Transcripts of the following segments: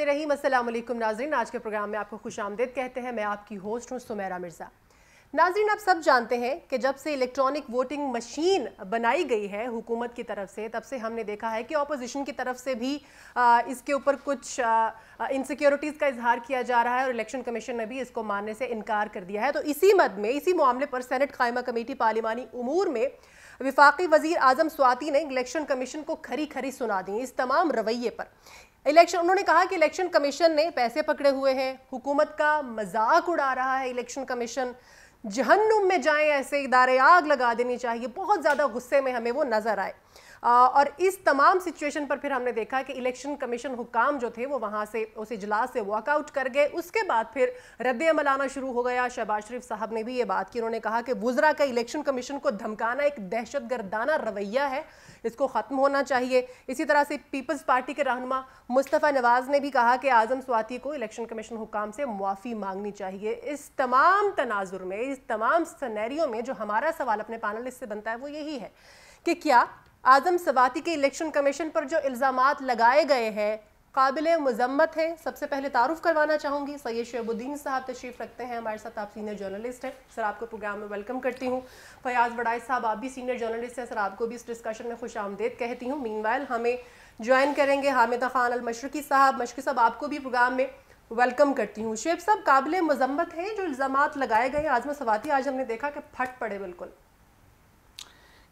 बिस्मिल्लाहिर्रहमानिर्रहीम। अस्सलाम वालेकुम नाज़रीन, आज के प्रोग्राम में आपको खुशामदीद कहते हैं। मैं आपकी होस्ट हूँ सुमेरा मिर्ज़ा। नाज़रीन, आप सब जानते हैं कि जब से इलेक्ट्रॉनिक वोटिंग मशीन बनाई गई है हुकूमत की तरफ से, तब से हमने देखा है कि ऑपोजिशन की तरफ से भी इसके ऊपर कुछ इनसिक्योरिटीज़ का इजहार किया जा रहा है और इलेक्शन कमीशन ने भी इसको मानने से इनकार कर दिया है। तो इसी मद में, इसी मामले पर सेनेट कायमा कमेटी पार्लिमानी उमूर में वफाकी वज़ीर आज़म स्वाति ने इलेक्शन कमीशन को खरी खरी सुना दी इस तमाम रवैये पर। उन्होंने कहा कि इलेक्शन कमीशन ने पैसे पकड़े हुए हैं, हुकूमत का मजाक उड़ा रहा है इलेक्शन कमीशन, जहन्नुम में जाएं ऐसे इदारे, आग लगा देनी चाहिए। बहुत ज़्यादा गुस्से में हमें वो नज़र आए और इस तमाम सिचुएशन पर फिर हमने देखा कि इलेक्शन कमीशन हुकाम जो थे वो वहाँ से उस इजलास से वॉकआउट कर गए। उसके बाद फिर रद्द अमल आना शुरू हो गया। शहबाज शरीफ साहब ने भी ये बात की, उन्होंने कहा कि वुज़रा का इलेक्शन कमीशन को धमकाना एक दहशतगर्दाना रवैया है, इसको ख़त्म होना चाहिए। इसी तरह से पीपल्स पार्टी के रहनुमा मुस्तफ़ा नवाज़ ने भी कहा कि आज़म स्वाति को इलेक्शन कमीशन हुकाम से मुआफ़ी मांगनी चाहिए। इस तमाम तनाजुर में, इस तमाम सिनेरियो में जो हमारा सवाल अपने पैनलिस्ट से बनता है वो यही है कि क्या आज़म स्वाति के इलेक्शन कमीशन पर जो इल्ज़ामात लगाए गए हैं काबिल मुज़म्मत है। सबसे पहले तारुफ करवाना चाहूँगी, सैयद शोएबुद्दीन साहब तशरीफ़ रखते हैं हमारे साथ। आप सीनियर जर्नलिस्ट हैं सर, आपको प्रोग्राम में वेलकम करती हूँ। फयाज़ वड़ाई साहब, आप भी सीनियर जर्नलिस्ट हैं सर, आपको भी इस डिस्कशन में खुशामदीद कहती हूँ। मीनवाइल हमें ज्वाइन करेंगे हामिदा खान अल मशरकी साहब। मशरकी साहब, आपको भी प्रोग्राम में वेलकम करती हूँ। शेख साहब, काबिल मुज़म्मत हैं जो इल्ज़ामात लगाए गए आज़म स्वाति, आज हमने देखा कि फट पड़े बिल्कुल।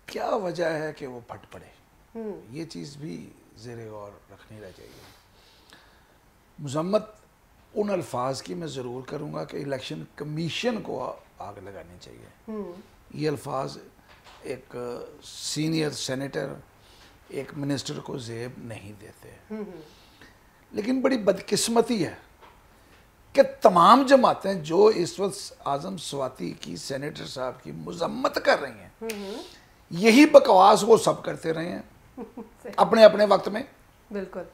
क्या वजह है कि वो फट पड़े, ये चीज़ भी ज़ेरे गौर रखनी रह चाहिए। मुज़म्मत उन अल्फाज की मैं ज़रूर करूँगा कि इलेक्शन कमीशन को आग लगानी चाहिए। ये अल्फाज एक सीनियर सेनेटर, एक मिनिस्टर को ज़ेब नहीं देते। लेकिन बड़ी बदकिस्मती है कि तमाम जमातें जो इस वक्त आज़म स्वाति की, सेनेटर साहब की मुज़म्मत कर रही हैं, यही बकवास वो सब करते रहे हैं अपने अपने वक्त में। बिल्कुल।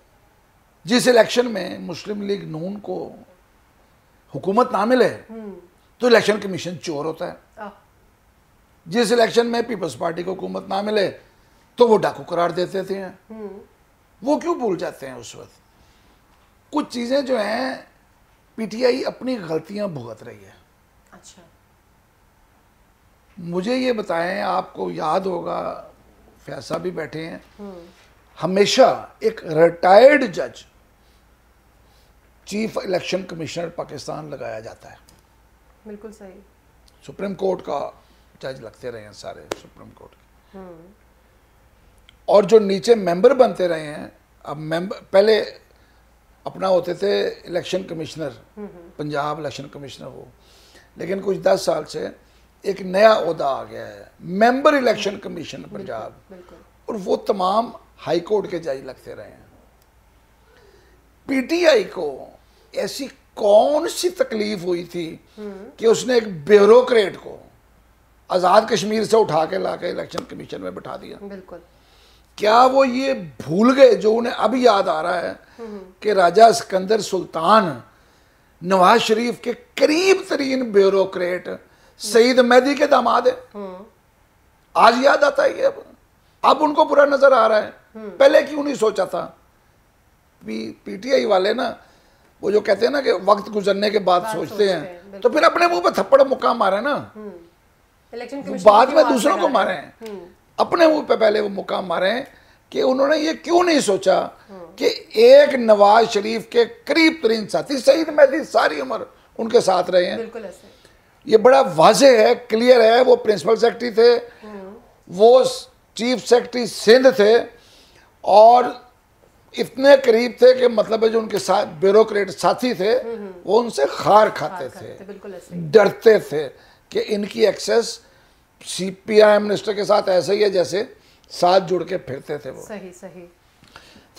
जिस इलेक्शन में मुस्लिम लीग नून को हुकूमत ना मिले तो इलेक्शन कमीशन चोर होता है। जिस इलेक्शन में पीपल्स पार्टी को हुकूमत ना मिले तो वो डाकू करार देते थे। वो क्यों भूल जाते हैं उस वक्त? कुछ चीज़ें जो हैं पीटीआई अपनी गलतियां भुगत रही है। अच्छा, मुझे ये बताएं, आपको याद होगा फैसा भी बैठे हैं, हमेशा एक रिटायर्ड जज चीफ इलेक्शन कमिश्नर पाकिस्तान लगाया जाता है। बिल्कुल सही। सुप्रीम कोर्ट का जज लगते रहे हैं सारे सुप्रीम कोर्ट के। और जो नीचे मेंबर बनते रहे हैं, अब मेंबर पहले अपना होते थे election commissioner, Punjab election commissioner हो, लेकिन कुछ 10 साल से एक नया ओहदा आ गया है, मेंबर इलेक्शन कमीशन पंजाब, और वो तमाम हाई कोर्ट के जज लगते रहे हैं। पीटीआई को ऐसी कौन सी तकलीफ हुई थी कि उसने एक ब्यूरोक्रेट को आज़ाद कश्मीर से उठा के ला के इलेक्शन कमीशन में बिठा दिया? बिल्कुल। क्या वो ये भूल गए, जो उन्हें अभी याद आ रहा है, कि राजा सिकंदर सुल्तान नवाज शरीफ के करीब तरीन ब्यूरोक्रेट सईद मेहदी के दामाद है? आज याद आता है ये, अब उनको बुरा नजर आ रहा है, पहले क्यों नहीं सोचा था? पीटीआई वाले ना, वो जो कहते हैं ना कि वक्त गुजरने के बाद सोचते हैं, तो फिर अपने मुंह पे थप्पड़ मुक्का मारे ना, बाद में दूसरों को मारे हैं, अपने मुंह पे पहले वो मुक्का मारे कि उन्होंने ये क्यों नहीं सोचा कि एक नवाज शरीफ के करीब तरीन साथी सईद मेहदी सारी उम्र उनके साथ रहे हैं। बिल्कुल ऐसे। ये बड़ा वाज़ेह है, क्लियर है। वो प्रिंसिपल सेक्रेटरी थे, वो चीफ सेक्रेटरी सिंध थे, और इतने करीब थे कि मतलब है जो उनके साथ ब्यूरोक्रेट साथी थे वो उनसे खार खाते थे, डरते थे कि इनकी एक्सेस सीपीआई मिनिस्टर के साथ ऐसे ही है जैसे साथ जुड़ के फिरते थे वो। सही सही।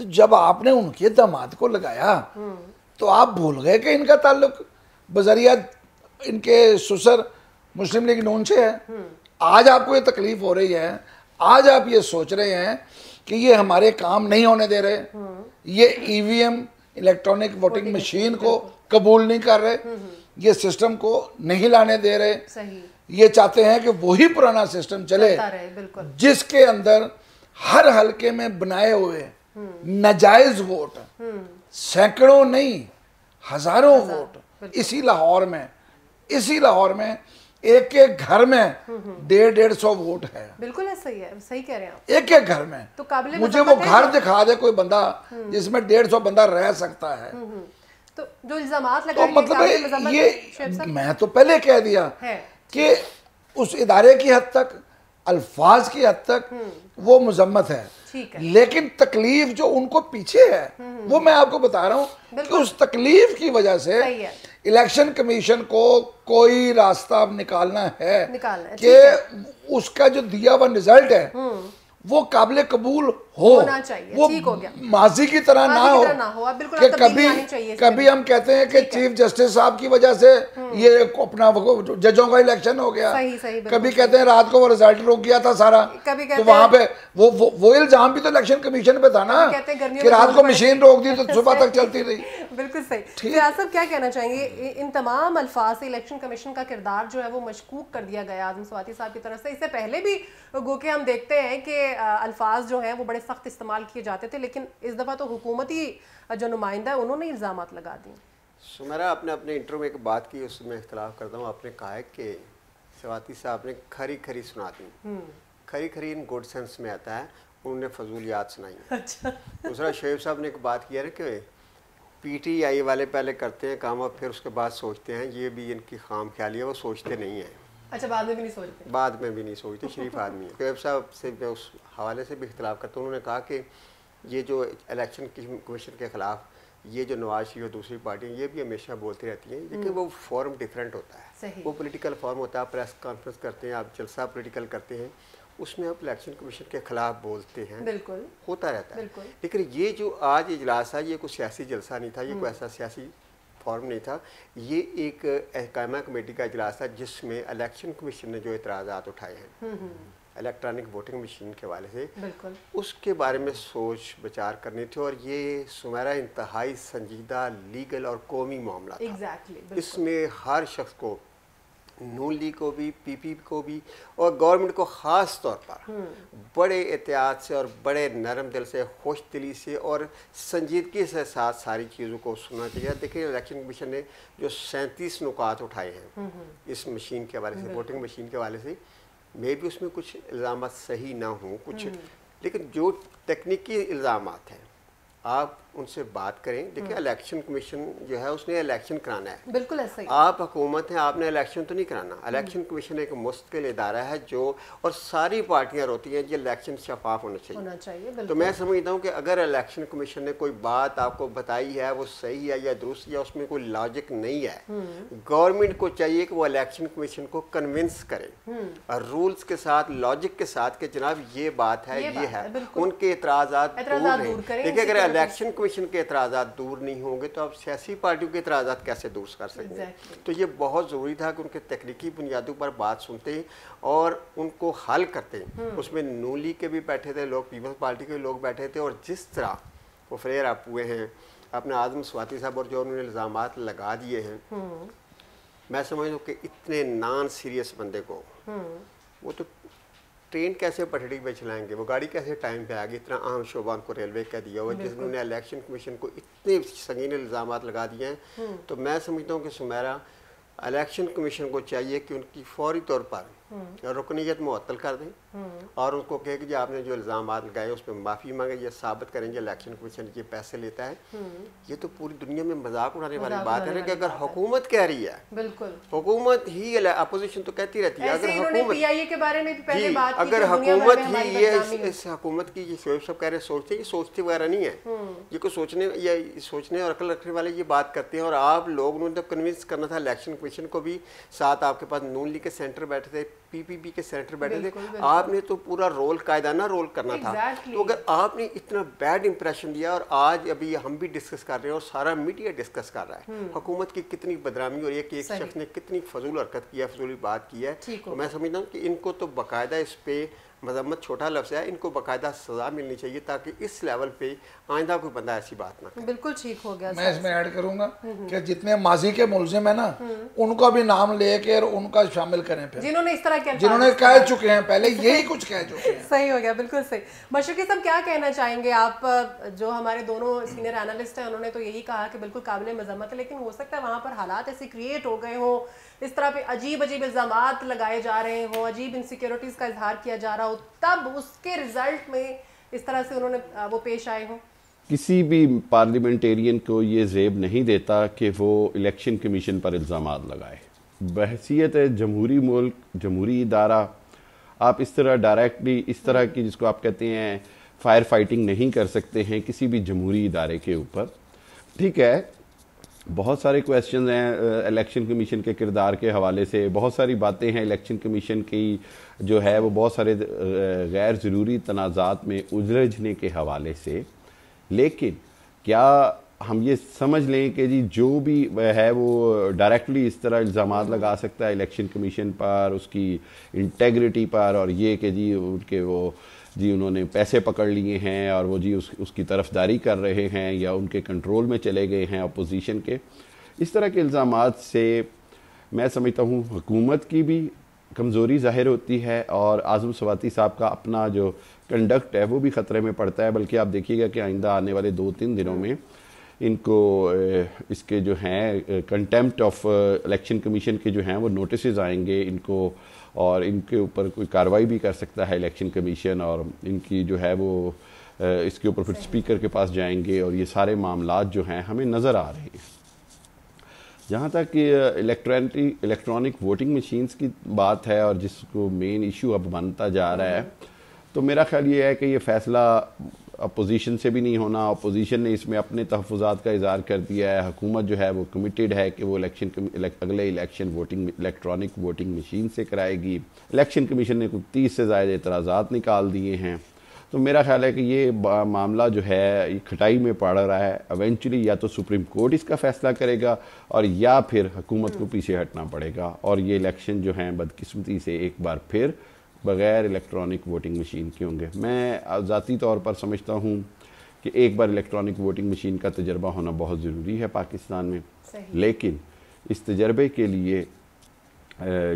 तो जब आपने उनके दामाद को लगाया तो आप भूल गए कि इनका ताल्लुक बजरिया इनके ससुर मुस्लिम लीग नून से है। आज आपको ये तकलीफ हो रही है, आज आप ये सोच रहे हैं कि ये हमारे काम नहीं होने दे रहे, ये ईवीएम इलेक्ट्रॉनिक वोटिंग मशीन को कबूल नहीं कर रहे, ये सिस्टम को नहीं लाने दे रहे। सही। ये चाहते हैं कि वही पुराना सिस्टम चले जिसके अंदर हर हलके में बनाए हुए नाजायज वोट सैकड़ों नहीं हजारों वोट इसी लाहौर में एक एक घर में 150-150 वोट है। बिल्कुल है, सही है, सही कह रहे हैं आप। एक एक घर में तो काबिले मुझे वो घर दिखा दे कोई बंदा जिसमें 150 बंदा रह सकता है। तो जो इल्जामात तो लगाए मतलब ये मैं तो पहले कह दिया कि उस इदारे की हद तक, अल्फाज की हद तक वो मुजम्मत है, लेकिन तकलीफ जो उनको पीछे है वो मैं आपको बता रहा हूँ कि उस तकलीफ की वजह से इलेक्शन कमीशन को कोई रास्ता निकालना है कि उसका जो दिया हुआ रिजल्ट है वो काबिल कबूल होना चाहिए, वो ठीक हो गया, माजी की तरह ना हो कि कभी हम कहते हैं कि चीफ जस्टिस साहब की वजह से ये अपना जजों का इलेक्शन हो गया, कभी कहते हैं रात को वो रिजल्ट रुक गया था सारा, तो वहां पे वो इल्जाम भी तो इलेक्शन कमीशन पे था ना कि रात को मशीन रोक दी तो सुबह तक चलती रही। बिल्कुल सही। तो आसिफ क्या कहना चाहेंगे, इन तमाम अल्फाज से इलेक्शन कमीशन का किरदार जो है वो मशकूक कर दिया गया आजम स्वाति साहब की तरफ से। इससे पहले भी गो के हम देखते हैं कि अल्फाज जो हैं वो बड़े सख्त इस्तेमाल किए जाते थे, लेकिन इस दफ़ा तो हुकूमती जो नुमाइंदा है उन्होंने इल्ज़ामात लगा दिए। सुमेरा, आपने अपने इंटरव्यू में एक बात की, उसमें इख्तलाफ करता हूँ। आपने कहा है कि स्वाति साहब ने खरी खरी सुना दी। खरी खरी इन गुड सेंस में आता है, उन्होंने फजूलियात सुनाई। अच्छा। दूसरा, शोएब साहब ने एक बात किया है कि PTI वाले पहले करते हैं काम और फिर उसके बाद सोचते हैं, ये भी इनकी खाम ख्याली है, वो सोचते नहीं है। अच्छा, बाद में भी नहीं सोचते? बाद में भी नहीं सोचते, शरीफ आदमी है। शोएब साहब से मैं उस हवाले से भी इख्तलाफ करता हूँ। उन्होंने कहा कि ये जो इलेक्शन कमीशन के ख़िलाफ़ ये जो नवाज शरीफ और दूसरी पार्टियाँ ये भी हमेशा बोलती रहती हैं, लेकिन वो फॉर्म डिफरेंट होता है। वो पॉलिटिकल फॉर्म होता है, प्रेस कॉन्फ्रेंस करते हैं, आप जलसा पॉलिटिकल करते हैं, उसमें आप इलेक्शन कमीशन के खिलाफ बोलते हैं, बिल्कुल होता रहता है। लेकिन ये जो आज इजलास है, ये कोई सियासी जलसा नहीं था, ये कोई ऐसा सियासी फॉर्म नहीं था, ये एक कायमा कमेटी का इजलास था जिसमें इलेक्शन कमीशन ने जो एतराज़ात उठाए हैं इलेक्ट्रॉनिक वोटिंग मशीन के हवाले से, उसके बारे में सोच विचार करनी थी। और ये सुमेरा इंतहाई संजीदा लीगल और कौमी मामला था। इसमें हर शख्स को, नून लीग को भी, PP को भी और गवर्नमेंट को ख़ास तौर पर बड़े एहतियात से और बड़े नरम दिल से, खुश दिली से और संजीदगी से साथ सारी चीज़ों को सुनना चाहिए। देखिए, इलेक्शन कमीशन ने जो 37 नुकात उठाए हैं इस मशीन के हवाले से, वोटिंग मशीन के हवाले से, मे भी उसमें कुछ इल्ज़ाम सही ना हों कुछ, लेकिन जो तकनीकी इल्ज़ाम हैं आप उनसे बात करें। देखिए, इलेक्शन कमीशन जो है उसने इलेक्शन कराना है, बिल्कुल ऐसा ही। आप हुकूमत हैं, आपने इलेक्शन तो नहीं कराना। इलेक्शन कमीशन एक मुस्तकिल इदारा है जो, और सारी पार्टियां रोती हैं कि इलेक्शन शफाफ होना चाहिए। तो मैं समझता हूँ कि अगर इलेक्शन कमीशन ने कोई बात आपको बताई है वो सही है या दुरुस्त या उसमें कोई लॉजिक नहीं है, गवर्नमेंट को चाहिए कि वो इलेक्शन कमीशन को कन्विंस करे और रूल्स के साथ, लॉजिक के साथ कि जनाब ये बात है, ये है, उनके एतराज़ात दूर करें। देखिए, अगर इलेक्शन कमीशन के एतराज़ात दूर नहीं होंगे तो आप सियासी पार्टियों के एतराज़ात कैसे दूर कर सकते हैं? तो ये बहुत ज़रूरी था कि उनके तकनीकी बुनियादों पर बात सुनते हैं और उनको हल करते हैं। उसमें नून लीग के भी बैठे थे लोग, पीपल्स पार्टी के लोग बैठे थे, और जिस तरह वो फ्लेयर आप हुए हैं अपने आजम स्वाति साहब और जो उन्होंने इल्ज़ामात लगा दिए हैं, मैं समझता हूँ कि इतने नॉन सीरियस बंदे को वो तो ट्रेन कैसे पटड़ी पे चलाएंगे, वो गाड़ी कैसे टाइम पे आएगी, इतना अहम शोबा उनको रेलवे का दिया हुआ, जिन्होंने इलेक्शन कमीशन को इतने संगीन इल्ज़ामात लगा दिए हैं। तो मैं समझता हूँ कि सुमेरा, इलेक्शन कमीशन को चाहिए कि उनकी फौरी तौर पर रुकनीयत मुअत्तल कर दें और उनको कहे कि आपने जो इल्ज़ाम लगाए उस पर माफ़ी मांगे, ये साबित करेंगे इलेक्शन कमीशन ये पैसे लेता है। ये तो पूरी दुनिया में मजाक उड़ाने वाली बात है ना कि अगर हुकूमत कह रही है, बिल्कुल हुकूमत ही, अपोजिशन तो कहती रहती है, अगर हुकूमत के बारे में पहले बात की, अगर हुकूमत ही ये इस हुकूमत की, शोएब साहब कह रहे सोचते, ये सोचते वगैरह नहीं है, ये को सोचने और अकल रखने वाले ये बात करते हैं। और आप लोग उन्होंने कन्विंस करना था इलेक्शन कमीशन को भी, साथ आपके पास नून लीग के सेंटर बैठे थे, PPP के सेनेटर बैठे थे, आपने तो पूरा रोल, कायदाना रोल करना था। तो अगर आपने इतना बैड इंप्रेशन दिया, और आज अभी हम भी डिस्कस कर रहे हैं और सारा मीडिया डिस्कस कर रहा है हुकूमत की कितनी बदनामी और एक शख्स ने कितनी फजूल हरकत की है, फजूल बात की है, तो मैं समझता हूँ कि इनको तो बाकायदा इस पे मजम्मत छोटा लफ्ज़ है, इनको बाकायदा सज़ा मिलनी चाहिए ताकि इस लेवल पे आइंदा कोई बंदा ऐसी बात ना करे। बिल्कुल ठीक हो गया। मैं इसमें ऐड करूंगा कि जितने माजी के मुलजिम है ना उनका भी नाम लेके और उनका शामिल करें, फिर जिन्होंने इस तरह के जिन्होंने कह चुके हैं पहले यही कुछ कह चुके हैं। सही हो गया, बिल्कुल सही। मशरकी साहब क्या कहना चाहेंगे आप? जो हमारे दोनों सीनियर एनालिस्ट हैं उन्होंने तो यही कहा कि बिल्कुल काबिल मजम्मत है, लेकिन हो सकता है वहाँ पर हालात ऐसे क्रिएट हो गए हों, इस तरह पे अजीब अजीब इल्ज़ामात लगाए जा रहे हों, अजीब इनसिक्योरिटीज़ का इजहार किया जा रहा हो, तब उसके रिजल्ट में इस तरह से उन्होंने वो पेश आए हों। किसी भी पार्लियामेंटेरियन को ये ज़ेब नहीं देता कि वो इलेक्शन कमीशन पर इल्ज़ामात लगाए। बहसीत जमहूरी मुल्क, जमहूरी इदारा, आप इस तरह डायरेक्टली इस तरह की जिसको आप कहते हैं फायर फाइटिंग नहीं कर सकते हैं किसी भी जमहूरी इदारे के ऊपर। ठीक है, बहुत सारे क्वेश्चन हैं इलेक्शन कमीशन के किरदार के हवाले से, बहुत सारी बातें हैं इलेक्शन कमीशन की जो है वो बहुत सारे गैर ज़रूरी तनाज़ात में उलझने के हवाले से। लेकिन क्या हम ये समझ लें कि जी जो भी है वो डायरेक्टली इस तरह इल्ज़ामात लगा सकता है इलेक्शन कमीशन पर, उसकी इंटेग्रिटी पर, और ये कि जी उनके वो जी उन्होंने पैसे पकड़ लिए हैं और वो जी उसकी तरफदारी कर रहे हैं या उनके कंट्रोल में चले गए हैं अपोजिशन के, इस तरह के इल्ज़ामात से मैं समझता हूँ हुकूमत की भी कमज़ोरी ज़ाहिर होती है और आज़म सवाती साहब का अपना जो कंडक्ट है वो भी ख़तरे में पड़ता है। बल्कि आप देखिएगा कि आइंदा आने वाले 2-3 दिनों में इनको इसके जो हैं कंटेम्प्ट ऑफ इलेक्शन कमीशन के जो हैं वो नोटिस आएंगे इनको, और इनके ऊपर कोई कार्रवाई भी कर सकता है इलेक्शन कमीशन, और इनकी जो है वो इसके ऊपर फिर स्पीकर के पास जाएंगे, और ये सारे मामलात जो हैं हमें नज़र आ रहे हैं। जहाँ तक इलेक्ट्रॉनिक वोटिंग मशीन्स की बात है और जिसको मेन इशू अब बनता जा रहा है, तो मेरा ख्याल ये है कि ये फ़ैसला अपोजिशन से भी नहीं होना। अपोजिशन ने इसमें अपने तहफ़्फ़ुज़ात का इज़हार कर दिया है। हुकूमत जो है वो कमिटेड है कि वो अगले election voting electronic voting machine से कराएगी। इलेक्शन कमीशन ने कुछ 30 से ज़्यादा एतराज़ात निकाल दिए हैं। तो मेरा ख्याल है कि ये मामला जो है ये खटाई में पड़ रहा है। इवेंचुअली या तो सुप्रीम कोर्ट इसका फ़ैसला करेगा और या फिर हुकूमत को पीछे हटना पड़ेगा, और ये इलेक्शन जो हैं बदकिस्मती से एक बार फिर बग़ैर इलेक्ट्रॉनिक वोटिंग मशीन के होंगे। मैं ज़ाती तौर पर समझता हूँ कि एक बार इलेक्ट्रॉनिक वोटिंग मशीन का तजर्बा होना बहुत ज़रूरी है पाकिस्तान में, लेकिन इस तजर्बे के लिए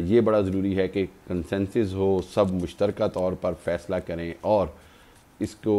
ये बड़ा ज़रूरी है कि कंसेंसस हो, सब मुश्तरका तौर पर फ़ैसला करें और इसको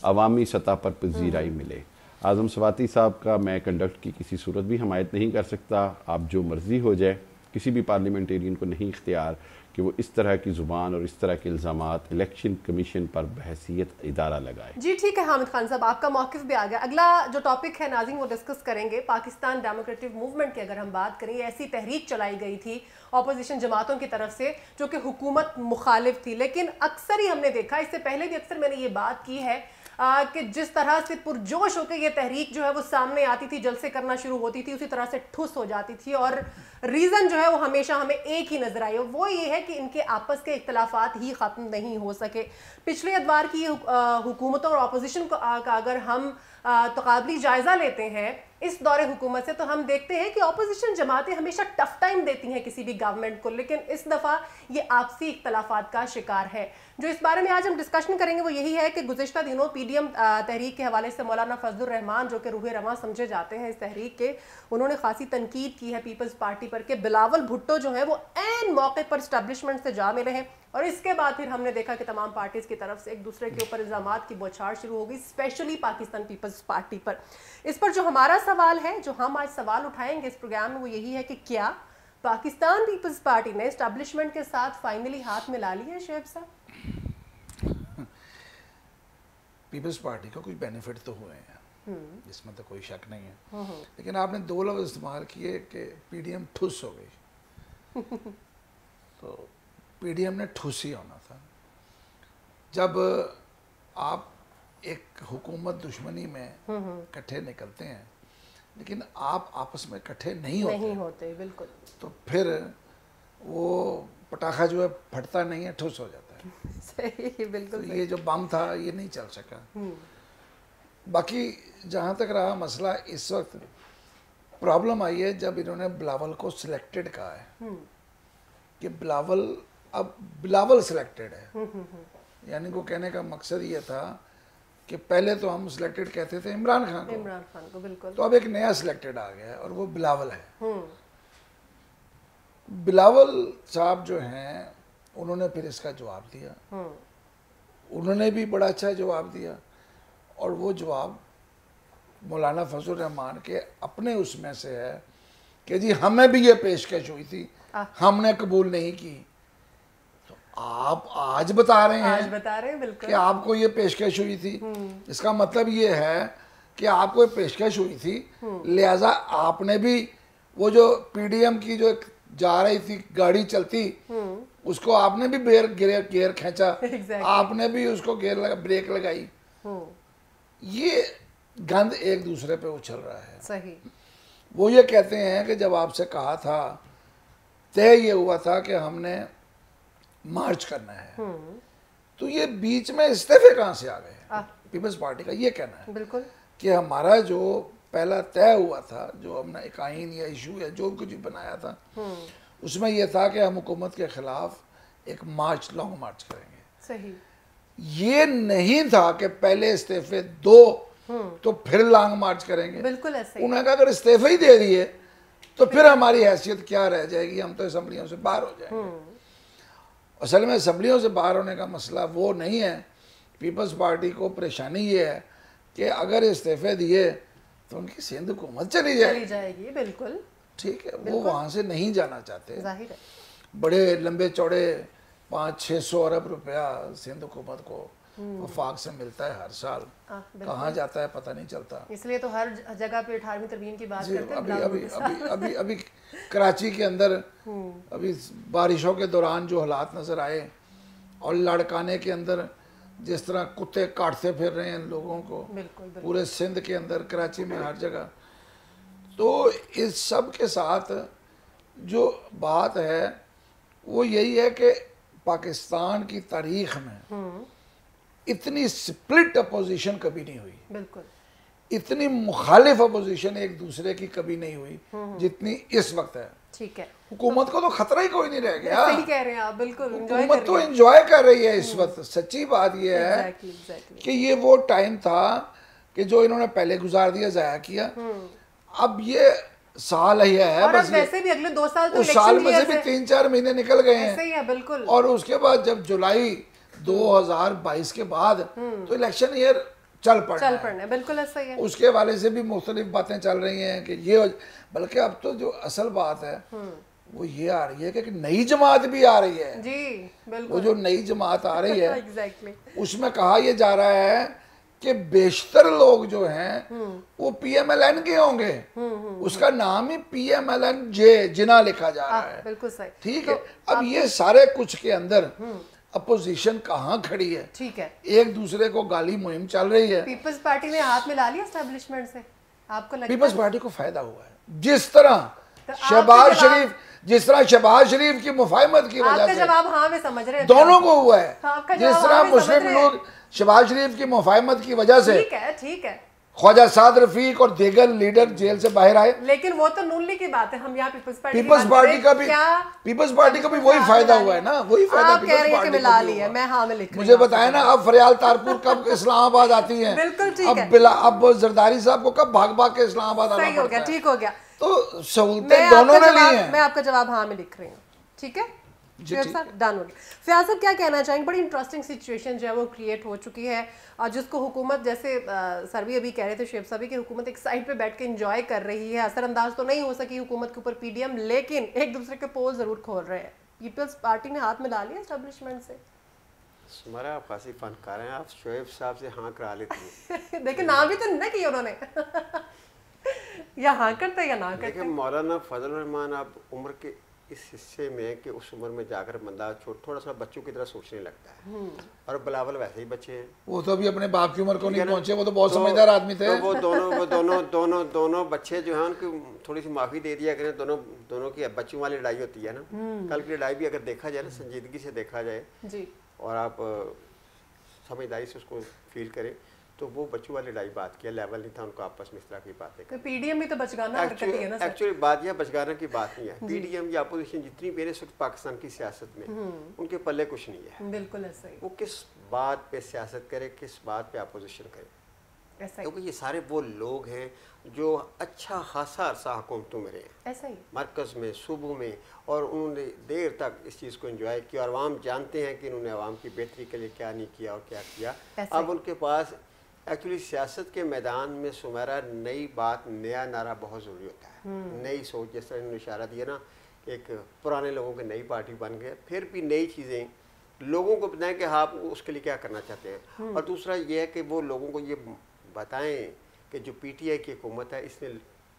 अवामी सतह पर पजीराई मिले। आज़म सवाती साहब का मैं कंडक्ट की किसी सूरत भी हमायत नहीं कर सकता। आप जो मर्ज़ी हो जाए, किसी भी पार्लियामेंटेरियन को नहीं इख्तियार कि वो इस तरह की ज़ुबान और इस तरह के इल्ज़ामात इलेक्शन कमीशन पर बहसीत इदारा लगाए। जी ठीक है हामिद खान साहब, आपका मौक़िफ़ भी आ गया। अगला जो टॉपिक है नाज़रीन वो डिस्कस करेंगे। पाकिस्तान डेमोक्रेटिक मूवमेंट की अगर हम बात करें, ऐसी तहरीक चलाई गई थी अपोजिशन जमातों की तरफ से जो कि हुकूमत मुखालिफ थी, लेकिन अक्सर ही हमने देखा, इससे पहले भी अक्सर मैंने ये बात की है कि जिस तरह से पुरजोश होकर ये तहरीक जो है वो सामने आती थी, जलसे करना शुरू होती थी, उसी तरह से ठुस हो जाती थी, और रीज़न जो है वो हमेशा हमें एक ही नज़र आई, वो ये है कि इनके आपस के इख्तलाफात ही ख़त्म नहीं हो सके। पिछले अदवार की हुकूमतों और अपोजिशन का अगर हम तकाबली जायज़ा लेते हैं इस दौरे हुकूमत से, तो हम देखते हैं कि अपोजिशन जमातें हमेशा टफ टाइम देती हैं किसी भी गवर्नमेंट को, लेकिन इस दफ़ा ये आपसी इख्तलाफात का शिकार है। जो इस बारे में आज हम डिस्कशन करेंगे वो यही है कि गुज़िश्ता दिनों पीडीएम तहरीक के हवाले से मौलाना फजलुर रहमान, जो कि रूह रवां समझे जाते हैं इस तहरीक के, उन्होंने खासी तनकीद की है पीपल्स पार्टी पर कि बिलावल भुट्टो जो है वो ऐन मौके पर इस्टेब्लिशमेंट से जा मिले हैं, और इसके बाद फिर हमने देखा कि तमाम पार्टीज की तरफ से एक दूसरे के ऊपर इल्ज़ामात की बौछार शुरू हो गई, स्पेशली पाकिस्तान पीपल्स पार्टी पर। इस पर जो हमारा सवाल है, जो हम आज सवाल उठाएंगे इस प्रोग्राम में, वो यही है कि क्या पाकिस्तान पीपल्स पार्टी ने इस्टेब्लिशमेंट के साथ फाइनली हाथ मिला लिया है? शेब साहब, पीपल्स पार्टी को कुछ बेनिफिट तो हुए हैं, इसमें तो कोई शक नहीं है, लेकिन आपने दो लफ्ज़ इस्तेमाल किए कि पीडीएम ठुस हो गई। तो पीडीएम ने ठुस ही होना था। जब आप एक हुकूमत दुश्मनी में इकट्ठे निकलते हैं लेकिन आप आपस में इकट्ठे नहीं होते बिल्कुल, तो फिर वो पटाखा जो है फटता नहीं है, ठुस हो जाता है। सही, बिल्कुल। तो ये जो बम था ये नहीं चल सका। बाकी जहाँ तक रहा मसला, इस वक्त प्रॉब्लम आई है जब इन्होंने बिलावल को सिलेक्टेड कहा है कि बिलावल अब बिलावल सिलेक्टेड है, यानी को कहने का मकसद ये था कि पहले तो हम सिलेक्टेड कहते थे इमरान खान को, बिल्कुल। तो अब एक नया सिलेक्टेड आ गया है और वो बिलावल है। बिलावल साहब जो हैं उन्होंने फिर इसका जवाब दिया, उन्होंने भी बड़ा अच्छा जवाब दिया, और वो जवाब मौलाना फजल रहमान के अपने उसमें से है कि जी हमें भी ये पेशकश हुई थी, हमने कबूल नहीं की। तो आप आज बता रहे हैं बिल्कुल कि आपको ये पेशकश हुई थी, इसका मतलब ये है कि आपको ये पेशकश हुई थी, लिहाजा आपने भी वो जो पीडीएम की जो जा रही थी गाड़ी चलती, उसको आपने भी गेयर खींचा, आपने भी उसको ब्रेक लगाई। ये गंद एक दूसरे पे उछल रहा है। सही। वो ये कहते हैं कि जब आपसे कहा था, तय ये हुआ था कि हमने मार्च करना है, तो ये बीच में इस्तीफे कहाँ से आ गए? पीपल्स पार्टी का ये कहना है बिल्कुल कि हमारा जो पहला तय हुआ था, जो हमने एक आइन या इशू या जो कुछ भी बनाया था, उसमें यह था कि हम हुकूमत के खिलाफ एक मार्च, लॉन्ग मार्च करेंगे। सही। ये नहीं था कि पहले इस्तीफे दो तो फिर लॉन्ग मार्च करेंगे। बिल्कुल ऐसे। उन्होंने कहा अगर इस्तीफे ही दे दिए तो फिर हमारी हैसियत क्या रह जाएगी, हम तो असम्बलियों से बाहर हो जाएंगे। असल में असम्बलियों से बाहर होने का मसला वो नहीं है, पीपल्स पार्टी को परेशानी ये है कि अगर इस्तीफे दिए तो उनकी सिंध हुकूमत चली जाएगी। बिल्कुल ठीक है, वो वहाँ से नहीं जाना चाहते। जाहिर है। बड़े लंबे चौड़े 500-600 अरब रुपया सिंध हुकूमत को वफाक से मिलता है हर साल, कहाँ जाता है पता नहीं चलता। इसलिए तो हर जगह पे 18वीं तरमीम की बात करते हैं। अभी कराची के अंदर अभी बारिशों के दौरान जो हालात नजर आए, और लाड़काने के अंदर जिस तरह कुत्ते काटते फिर रहे हैं लोगों को, बिल्कुल। पूरे सिंध के अंदर, कराची में, हर जगह। तो इस सब के साथ जो बात है वो यही है कि पाकिस्तान की तारीख में इतनी स्प्लिट अपोजिशन कभी नहीं हुई, बिल्कुल इतनी मुखालिफ अपोजिशन एक दूसरे की कभी नहीं हुई जितनी इस वक्त है। ठीक है, हुकूमत को तो खतरा ही कोई नहीं रह गया। सही कह रहे हैं आप, बिल्कुल। हुकूमत तो एंजॉय कर रही है इस वक्त। सच्ची बात यह है कि ये वो टाइम था कि जो इन्होंने पहले गुजार दिया, जाया किया। अब ये साल ही है, और बस वैसे भी अगले 2 साल तो उस साल में से भी 3-4 महीने निकल गए हैं। सही है, बिल्कुल। और उसके बाद जब जुलाई 2022 के बाद तो इलेक्शन ईयर चल पड़ना, बिल्कुल ऐसा ही है। उसके वाले से भी मुख्तलिफ बातें चल रही हैं कि ये, बल्कि अब तो जो असल बात है वो ये आ रही है कि नई जमात भी आ रही है। जी बिल्कुल। वो जो नई जमात आ रही है एग्जैक्टली उसमें कहा यह जा रहा है कि बेशतर लोग जो हैं वो PMLN के होंगे। उसका नाम ही PMLN जिना लिखा जा रहा है। बिल्कुल सही, ठीक है। अब ये सारे कुछ के अंदर अपोजिशन कहाँ खड़ी है, ठीक है, एक दूसरे को गाली मुहिम चल रही है। पीपल्स पार्टी ने हाथ मिला लिया एस्टेब्लिशमेंट से, आपको लगता है? पीपल्स पार्टी को फायदा हुआ है। जिस तरह शहबाज शरीफ की मुफाहमत की वजह से, जवाब हाँ में समझ रहे हैं, दोनों को हुआ है। जिस तरह मुस्लिम लोग लोग शहबाज शरीफ की मुफाहमत की वजह से, ठीक है, ख्वाजा साद रफीक और दीगर लीडर जेल से बाहर आए। लेकिन वो तो नून लीग की बात है, हम यहाँ पीपल्स पार्टी का भी वही फायदा हुआ है ना, वही फायदा पीपल्स पार्टी मिला लिया। मैं हाँ में लिख, मुझे बताया ना, अब फरियाल तारपुर कब इस्लामाबाद आती है, बिल्कुल ठीक है। अब जरदारी साहब को कब भाग भाग के इस्लामाबाद आना पड़ता है। ठीक हो गया। तो सहूलतें दोनों ने ली हैं। मैं आपका जवाब हाँ में लिख रही हूँ, ठीक है। डन हो गया। फयाज साहब क्या कहना चाहेंगे? बड़ी इंटरेस्टिंग सिचुएशन जो है वो क्रिएट हो चुकी है, और जिसको हुकूमत, जैसे सर भी अभी कह रहे थे, शेख साहब, की हुकूमत एक साइड पे बैठ के एंजॉय कर रही है। असरअंदाज तो नहीं हो सकी हुकूमत के ऊपर PDM, लेकिन एक दूसरे के पोल जरूर खोल रहे हैं। पीपल्स पार्टी ने हाथ मिला लिया एस्टेब्लिशमेंट से। हमारा आप खासी फनकार हैं, आप शोएब साहब से हाँ करा लेती हैं। देखिए नाम भी तो नहीं किया उन्होंने। या हाँ करते या ना करते। मौलाना फजल रहमान आप उम्र के इस हिस्से में कि उस उम्र में जाकर बंदा थोड़ा सा बच्चों की तरह सोचने लगता है, और बिलावल वैसे ही बच्चे हैं। वो तो अभी अपने बाप की उम्र को नहीं पहुंचे, वो तो बहुत समझदार आदमी थे। तो दोनों बच्चे जो हैं उनको थोड़ी सी माफी दे दिया करें। दोनों की बच्चों वाली लड़ाई होती है ना, कल की लड़ाई भी अगर देखा जाए ना, संजीदगी से देखा जाए जी, और आप समझदारी से उसको फील करें, तो वो बच्चों वाली लड़ाई बात किया, लेवल नहीं था उनको आपस में इस तरह की बातें। तो पीडीएम भी तो बचगाना हरकत ही है ना सर। एक्चुअली बात यह बचगाना की बात नहीं है, पीडीएम या अपोजिशन जितनी भी इस वक्त पाकिस्तान की सियासत में उनके पल्ले कुछ नहीं है। बिल्कुल ऐसा ही, वो किस बात पे सियासत करे, किस बात पे अपोजिशन करे, ऐसा ही, क्योंकि ये सारे वो लोग हैं जो अच्छा खासा अरसा हुकूमतों में रहे, ऐसा ही, मरकज़ में, सूबों में, और उन्होंने देर तक इस चीज़ को एंजॉय किया और आवाम जानते हैं कि इन्होंने आवाम की बेहतरी के लिए क्या नहीं किया और क्या किया। अब उनके पास एक्चुअली सियासत के मैदान में सुमेरा नई बात, नया नारा बहुत ज़रूरी होता है, नई सोच। जिस तरह इन्होंने इशारा दिया ना, एक पुराने लोगों की नई पार्टी बन गए, फिर भी नई चीज़ें लोगों को बताएं कि आप उसके लिए क्या करना चाहते हैं। और दूसरा ये है कि वो लोगों को ये बताएं कि जो पीटीआई की हुकूमत है इसने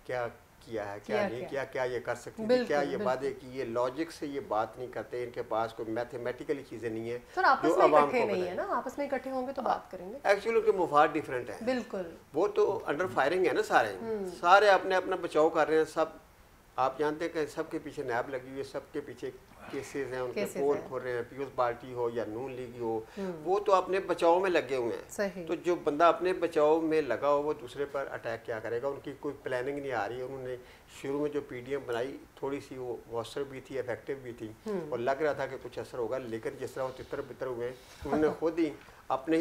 क्या किया है, क्या नहीं किया, क्या ये कर सकती है, क्या ये वादे की, ये लॉजिक से ये बात नहीं करते, इनके पास कोई मैथमेटिकली चीज़ें नहीं है जो आवाम को नहीं है ना। आपस में इकट्ठे होंगे तो बात करेंगे। एक्चुअली उनके मुफाद डिफरेंट है, बिल्कुल, वो तो अंडर फायरिंग है ना, सारे अपने अपना बचाव कर रहे हैं सब। आप जानते हैं कि सबके पीछे नैब लगी हुई है, सबके पीछे केसेस हैं, उनके पोल खोल रहे हैं, पीपल्स पार्टी हो या नून लीग हो, वो तो अपने बचाव में लगे हुए हैं। तो जो बंदा अपने बचाव में लगा हो वो दूसरे पर अटैक क्या करेगा? उनकी कोई प्लानिंग नहीं आ रही है। उन्होंने शुरू में जो पीडीएम बनाई थोड़ी सी वो मौसर भी थी, इफेक्टिव भी थी, और लग रहा था कि कुछ असर होगा, लेकिन जिस तरह वो तितर बितर हुए, उन्होंने खुद ही अपने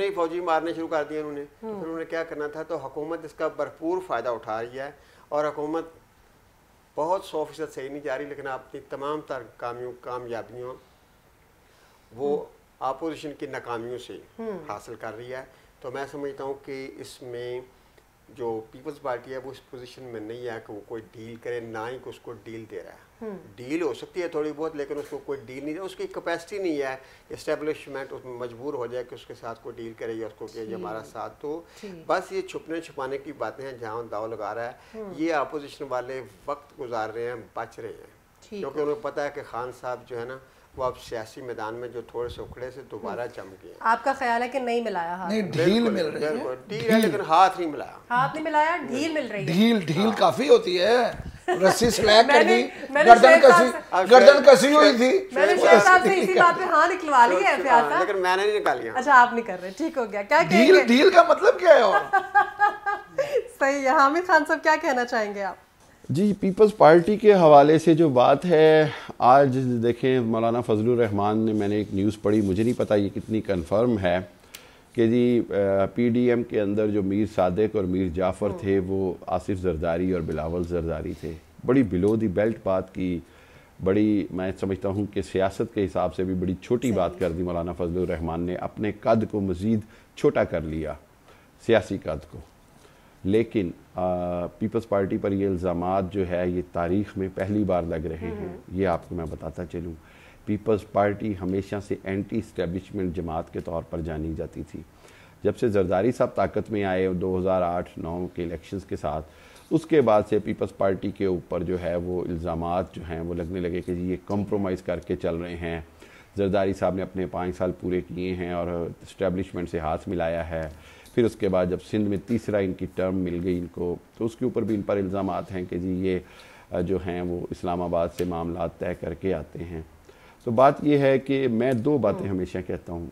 ही फौजी मारने शुरू कर दिए उन्होंने। फिर उन्होंने क्या करना था, तो हुकूमत इसका भरपूर फ़ायदा उठा रही है, और हुकूमत बहुत 100% सही नहीं जा रही, लेकिन अपनी तमाम तर कामयाबियों वो अपोजिशन की नाकामियों से हासिल कर रही है। तो मैं समझता हूँ कि इसमें जो पीपल्स पार्टी है वो इस पोजीशन में नहीं है कि वो कोई डील करे, ना ही उसको डील दे रहा है। डील हो सकती है थोड़ी बहुत, लेकिन उसको कोई डील नहीं, उसकी कैपेसिटी नहीं है, इस्टेब्लिशमेंट उसमें मजबूर हो जाए कि उसके साथ कोई डील करे या उसको कि हमारा साथ। तो बस ये छुपने छुपाने की बातें हैं, जहाँ दाव लगा रहा है। ये अपोजिशन वाले वक्त गुजार रहे हैं, बच रहे हैं, क्योंकि उन्हें पता है कि खान साहब जो है ना वो अब सियासी मैदान में जो थोड़े से उखड़े से दोबारा जम गए। आपका ख्याल है कि नहीं मिलाया हाथ? नहीं, ढील मिल रही है, ढील है, लेकिन हाथ नहीं मिलाया, हाथ नहीं मिलाया, ढील मिल रही है। ढील काफी होती है। रस्सी स्लैग कर दी, गर्दन कसी हुई थी। मैंने शेख साहब से इसी बात पे हाँ निकलवा ली है फयाज साहब, लेकिन मैंने नहीं निकालिया। अच्छा, आप नहीं कर रहे, ठीक हो गया। क्या कहेंगे? ढील का मतलब क्या है? और सही है। हामिद खान साहब, क्या कहना चाहेंगे आप? जी, पीपल्स पार्टी के हवाले से जो बात है, आज देखें मौलाना फजलुर रहमान ने, मैंने एक न्यूज़ पढ़ी, मुझे नहीं पता ये कितनी कंफर्म है, कि जी पीडीएम के अंदर जो मीर सादिक और मीर जाफ़र थे वो आसिफ जरदारी और बिलावल जरदारी थे। बड़ी बिलो दी बेल्ट बात की, बड़ी मैं समझता हूँ कि सियासत के हिसाब से भी बड़ी छोटी बात कर दी मौलाना फजलुर रहमान ने, अपने कद को मज़ीद छोटा कर लिया, सियासी कद को। लेकिन पीपल्स पार्टी पर ये इल्ज़ामात जो है ये तारीख़ में पहली बार लग रहे हैं। ये आपको मैं बताता चलूँ, पीपल्स पार्टी हमेशा से एंटी इस्टेब्लिशमेंट जमात के तौर पर जानी जाती थी। जब से जरदारी साहब ताकत में आए 2008-9 के इलेक्शंस के साथ, उसके बाद से पीपल्स पार्टी के ऊपर जो है वो इल्ज़ामात जो हैं वो लगने लगे कि जी ये कॉम्प्रोमाइज़ करके चल रहे हैं। जरदारी साहब ने अपने 5 साल पूरे किए हैं और इस्टेब्लिशमेंट से हाथ मिलाया है। फिर उसके बाद जब सिंध में तीसरा इनकी टर्म मिल गई इनको, तो उसके ऊपर भी इन पर इल्ज़ामात हैं कि जी ये जो हैं वो इस्लामाबाद से मामला तय करके आते हैं। तो बात यह है कि मैं 2 बातें हमेशा कहता हूँ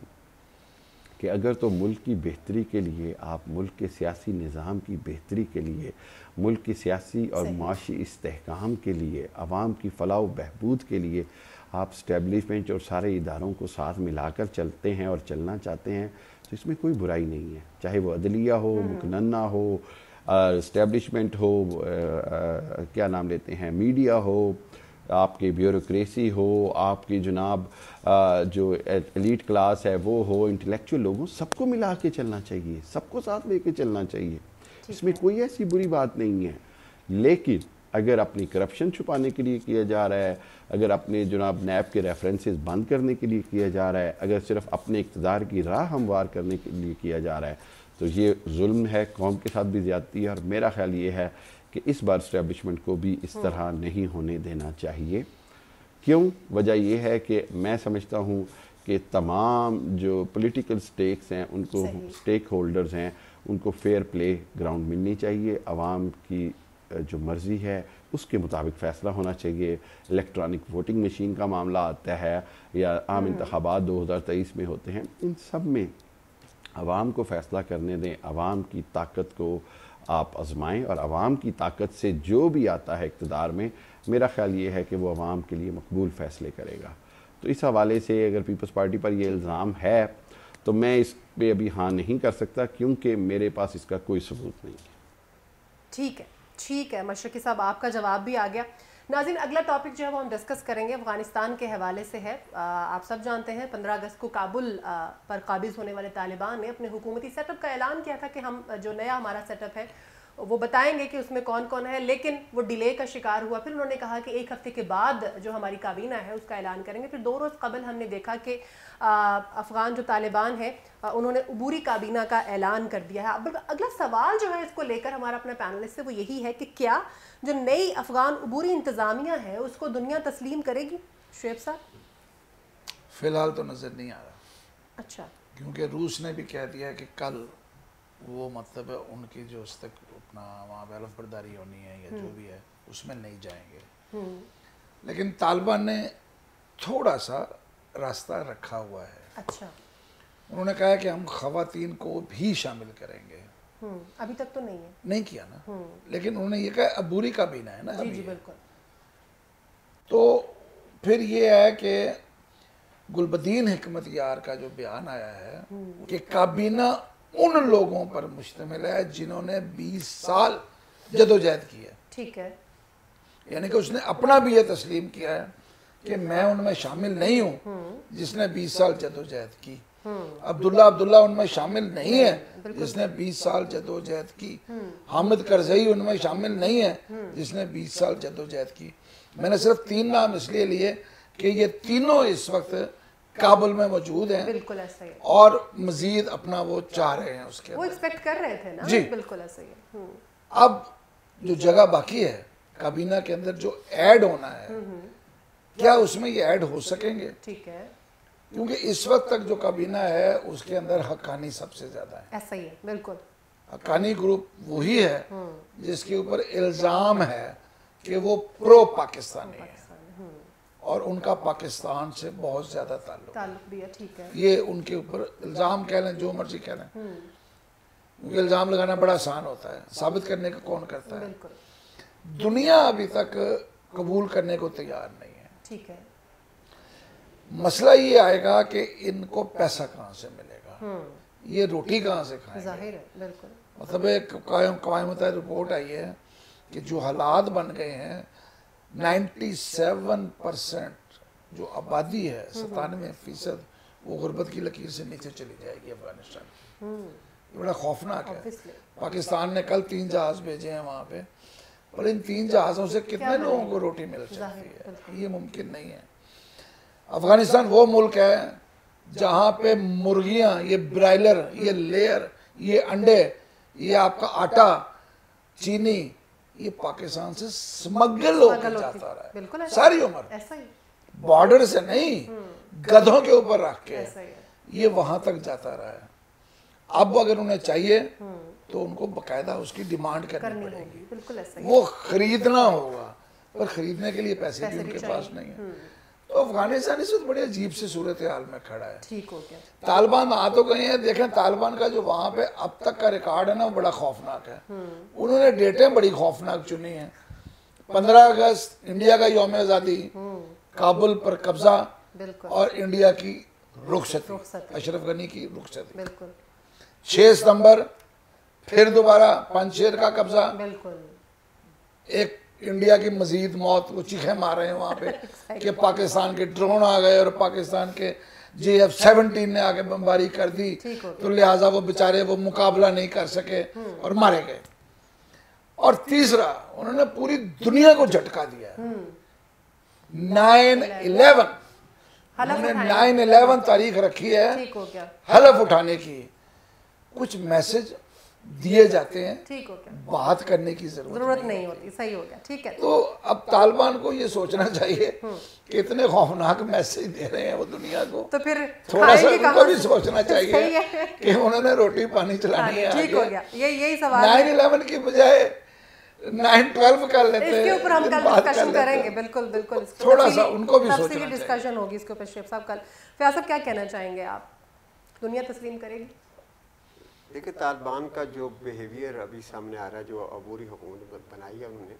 कि अगर तो मुल्क की बेहतरी के लिए, आप मुल्क के सियासी निज़ाम की बेहतरी के लिए, मुल्क की सियासी और माशी इस्तेहकाम के लिए, आवाम की फलाह व बहबूद के लिए आप स्टैब्लिशमेंट और सारे इदारों को साथ मिलाकर चलते हैं और चलना चाहते हैं, तो इसमें कोई बुराई नहीं है। चाहे वो अदलिया हो, मुकन्ना हो, इस्टेब्लिशमेंट हो, क्या नाम लेते हैं, मीडिया हो, आपकी ब्यूरोक्रेसी हो, आपकी जनाब जो एलीट क्लास है वो हो, इंटेलेक्चुअल लोग हो, सबको मिला के चलना चाहिए, सबको साथ लेके चलना चाहिए। इसमें कोई ऐसी बुरी बात नहीं है। लेकिन अगर अपनी करप्शन छुपाने के लिए किया जा रहा है, अगर अपने जनाब नैब के रेफरेंसेस बंद करने के लिए किया जा रहा है, अगर सिर्फ अपने इक़्तिदार की राह हमवार करने के लिए किया जा रहा है, तो ये जुल्म है, कौम के साथ भी ज़्यादती है। और मेरा ख्याल ये है कि इस बार इस्टेब्लिशमेंट को भी इस तरह नहीं होने देना चाहिए। क्यों? वजह यह है कि मैं समझता हूँ कि तमाम जो पॉलिटिकल स्टेक्स हैं, उनको स्टेक होल्डर्स हैं, उनको फेयर प्ले ग्राउंड मिलनी चाहिए। आवाम की जो मर्ज़ी है उसके मुताबिक फ़ैसला होना चाहिए। इलेक्ट्रॉनिक वोटिंग मशीन का मामला आता है या आम इंतखाबात 2023 में होते हैं, इन सब में आवाम को फ़ैसला करने दें, आवाम की ताकत को आप आजमाएं और आवाम की ताकत से जो भी आता है इक़्तिदार में, मेरा ख्याल ये है कि वो आवाम के लिए मकबूल फ़ैसले करेगा। तो इस हवाले से अगर पीपल्स पार्टी पर ये इल्ज़ाम है तो मैं इस पे अभी हाँ नहीं कर सकता, क्योंकि मेरे पास इसका कोई सबूत नहीं है। ठीक है मशरकी साहब, आपका जवाब भी आ गया। नाज़रीन, अगला टॉपिक जो है वो हम डिस्कस करेंगे अफ़गानिस्तान के हवाले से है। आप सब जानते हैं 15 अगस्त को काबुल पर काबिज़ होने वाले तालिबान ने अपने हुकूमती सेटअप का ऐलान किया था कि हम जो नया हमारा सेटअप है वो बताएंगे कि उसमें कौन कौन है, लेकिन वो डिले का शिकार हुआ। फिर उन्होंने कहा कि 1 हफ्ते के बाद जो हमारी काबीना है उसका ऐलान करेंगे। फिर 2 रोज़ कबल हमने देखा कि अफ़गान जो तालिबान है उन्होंने अबूरी काबीना का ऐलान कर दिया है। अब अगला सवाल जो है इसको लेकर हमारा अपने पैनलिस्ट से वो यही है कि क्या जो नई अफ़गान अबूरी इंतज़ामिया है उसको दुनिया तस्लीम करेगी? शुएब साहब, फिलहाल तो नज़र नहीं आ रहा। अच्छा, क्योंकि रूस ने भी कह दिया है कि कल वो मतलब उनकी जो उस तक अपना वहाँ बैलफ बर्दारी होनी है या जो भी है उसमें नहीं जाएंगे। लेकिन तालिबान ने थोड़ा सा रास्ता रखा हुआ है। अच्छा, उन्होंने कहा है कि हम ख़वातीन को भी शामिल करेंगे। अभी तक तो नहीं है, नहीं किया ना, लेकिन उन्होंने ये कहा अबूरी काबीना है ना। जी जी बिल्कुल। तो फिर ये है कि गुलबदीन हिकमत यार का जो बयान आया है कि काबीना उन लोगों पर मुश्तमिल है जिन्होंने 20 साल जदोजहद की है। ठीक है, यानी कि उसने अपना भी ये तस्लीम किया है कि मैं उनमें शामिल नहीं हूँ जिसने 20 साल जदोजहद की। अब्दुल्ला उनमें शामिल नहीं है जिसने 20 साल जदोजहद की। हामिद करजई उनमें शामिल नहीं है जिसने 20 साल जदोजहद की। मैंने सिर्फ 3 नाम इसलिए लिए कि ये तीनों इस वक्त काबुल में मौजूद हैं। बिल्कुल ऐसा ही है। और मजीद अपना वो चाह रहे हैं उसके वो एक्सपेक्ट कर रहे थे ना। जी बिल्कुल ऐसा ही है। अब जो जगह बाकी है काबीना के अंदर जो ऐड होना है, क्या उसमें ये ऐड हो सकेंगे? ठीक है, क्योंकि इस वक्त तक जो काबीना है उसके अंदर हक्कानी सबसे ज्यादा है। ऐसा ही है, बिल्कुल। हक्कानी ग्रुप वही है जिसके ऊपर इल्जाम है कि वो प्रो पाकिस्तानी है और उनका पाकिस्तान से बहुत ज्यादा ताल्लुक भी है। ठीक है, ये उनके ऊपर इल्जाम कह लें, जो मर्जी कह लें, क्योंकि इल्जाम लगाना बड़ा आसान होता है, साबित करने का कौन करता है? बिल्कुल। दुनिया अभी तक कबूल करने को तैयार नहीं है। ठीक है, मसला ये आएगा कि इनको पैसा कहाँ से मिलेगा, ये रोटी कहाँ से खाएंगे? जाहिर है, बिल्कुल। मतलब एक कवायद मुताबिक रिपोर्ट आई है कि जो हालात बन गए हैं, 97% जो आबादी है 97% वो गुर्बत की लकीर से नीचे चली जाएगी अफगानिस्तान की। बड़ा खौफनाक है। पाकिस्तान ने कल 3 जहाज भेजे हैं वहाँ पे, पर इन 3 जहाज़ों से कितने लोगों को रोटी मिल सकती है? ये मुमकिन नहीं है। अफगानिस्तान वो मुल्क है जहाँ पे मुर्गियाँ, ये ब्रायलर, ये लेयर, ये अंडे, ये आपका आटा, चीनी, ये पाकिस्तान से स्मगल होकर जाता रहा है सारी उम्र। ऐसा ही, बॉर्डर से नहीं, गधों के ऊपर रख के ये वहां तक जाता रहा है। अब अगर उन्हें चाहिए तो उनको बकायदा उसकी डिमांड करनी पड़ेगी। बिल्कुल ऐसा ही। वो खरीदना होगा, पर खरीदने के लिए पैसे भी उनके पास नहीं है। तो अफगानिस्तान इस वक्त बड़ी अजीब सी सूरत हाल में खड़ा है। ठीक हो गया। तालिबान आ तो गए हैं, देखें तालिबान का जो वहाँ पे अब तक का रिकॉर्ड है ना वो बड़ा खौफनाक है। उन्होंने डेटें बड़ी खौफनाक चुनी हैं। 15 अगस्त इंडिया का यौम आज़ादी, काबुल पर कब्जा और इंडिया की रुखसती, अशरफ गनी की रुखसती। 6 सितंबर फिर दोबारा पंजशेर का कब्जा, एक इंडिया की मजीद मौत, वो चीखें मार रहे हैं वहाँ पे कि पाकिस्तान के ड्रोन आ गए और पाकिस्तान के JF-17 ने आके बमबारी कर दी, तो लिहाजा वो बेचारे वो मुकाबला नहीं कर सके और मारे गए। और तीसरा, उन्होंने पूरी दुनिया को झटका दिया। 9/11 उन्होंने 9/11 तारीख रखी है हलफ उठाने की। कुछ मैसेज दिए जाते हैं, ठीक हो गया, बात करने की जरूरत नहीं होती। सही हो गया, ठीक है। तो अब तालिबान को ये सोचना चाहिए कि इतने खौफनाक मैसेज दे रहे हैं वो दुनिया को, तो फिर थोड़ा सा उनको भी सोचना चाहिए कि उन्होंने रोटी पानी चलानी है। ठीक हो गया, यही सवाल 9/11 की बजाय 9/12 कर लेते हैं। इसके ऊपर हम कल डिस्कशन करेंगे। बिल्कुल बिल्कुल, थोड़ा सा उनको भी सोचना चाहिए। डिस्कशन होगी इसके ऊपर। शेख साहब कल फयाज साहब क्या कहना चाहेंगे आप? दुनिया तस्लीम करेगी? देखिए तालिबान का जो बिहेवियर अभी सामने आ रहा है, जो अबूरी हुकूमत बनाई है उन्होंने,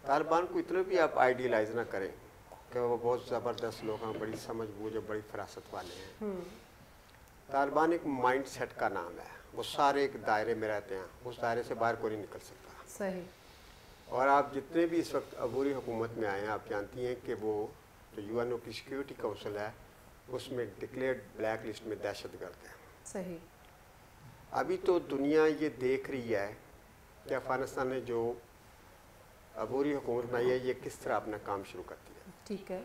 तालिबान को इतना भी आप आइडियलाइज ना करें कि वो बहुत ज़बरदस्त लोग हैं, बड़ी समझ बूझ और बड़ी फरासत वाले हैं। तालिबान एक माइंड सेट का नाम है, वो सारे एक दायरे में रहते हैं, उस दायरे से बाहर कोई नहीं निकल सकता। सही। और आप जितने भी इस वक्त अबूरी हुकूमत में आए हैं, आप जानती हैं कि वो जो यूएनओ की सिक्योरिटी काउंसिल है उसमें डिक्लेयर्ड ब्लैक लिस्ट में दहशतगर्द है। सही। अभी तो दुनिया ये देख रही है कि अफगानिस्तान ने जो अबूरी हुकूमत बनाई है ये किस तरह अपना काम शुरू करती है। ठीक है।